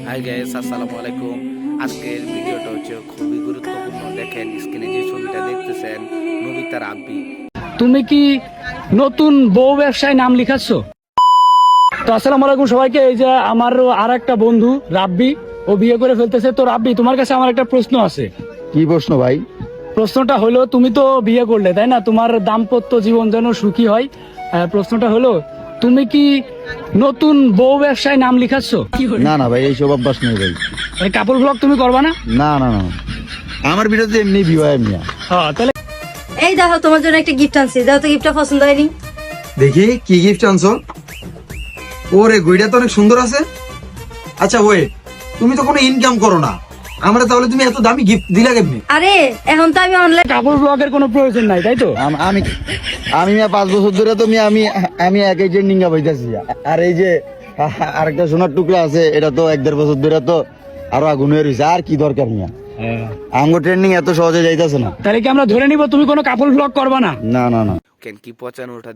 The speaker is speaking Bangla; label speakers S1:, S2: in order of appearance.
S1: হাই গাইস, আসসালামু আলাইকুম। আজকের ভিডিওটা হচ্ছে খুবই গুরুত্বপূর্ণ। দেখেন স্ক্রিনে যে ছবিটা দেখতেছেন, নবিতার আব্বি।
S2: তুমি কি নতুন বউ ব্যবসায় নাম লিখাচ্ছ? তো আসসালামু আলাইকুম সবাইকে। এই যে আমার আর একটা বন্ধু রাব্বি, ও বিয়ে করে ফেলতেছে। তো রাব্বি, তোমার কাছে আমার একটা প্রশ্ন আছে।
S3: কি প্রশ্ন ভাই?
S2: প্রশ্নটা হলো, তুমি তো বিয়ে করলে তাই না, তোমার দাম্পত্য জীবন যেন সুখী হয়। প্রশ্নটা হলো, তুমি কি নতুন বউ ব্যবসায় নাম লিখাচ্ছ?
S3: না না ভাই, এইসব অভ্যাস নেই ভাই।
S2: কাপড় ব্লগ তুমি করবা না?
S3: না না না, আমার ভিডিওতে এমনি ভিউ হয় মিয়া।
S2: হ্যাঁ, তাহলে
S4: এই দেখো, তোমার জন্য একটা গিফট আনছি। দাও তো, গিফটটা পছন্দ হয়নি?
S5: দেখি কি গিফট আনছো। ওরে, ঘড়িটা তো অনেক সুন্দর আছে। আচ্ছা ওয়ে, তুমি তো কোনো ইনকাম করো না, আমরা তাহলে তুমি এত দামি গিফট দিলা কেমনি?
S4: আরে এখন তো আমি অনলাইন
S2: কাপড় ব্লগের কোনো প্রয়োজন নাই, তাই তো?
S3: আমি আমি মিয়া 5 বছর ধরে তো মিয়া আমি একই ট্রেন্ডিংয়া পাইতাছি। আর এই যে আরেকটা সোনার টুকরা আছে, এটা তো 1.5 বছর ধরে তো আরো আগুন হয়ে রয়েছে। আর কি দরকার মিয়া? আঙ্গো ট্রেন্ডিং এত সহজে যাইতাছে না।
S2: তাহলে কি আমরা ধরে নিব তুমি কোনো কাপড় ব্লগ করবা না?
S3: না না না।
S1: কেন কি পচানো ওঠা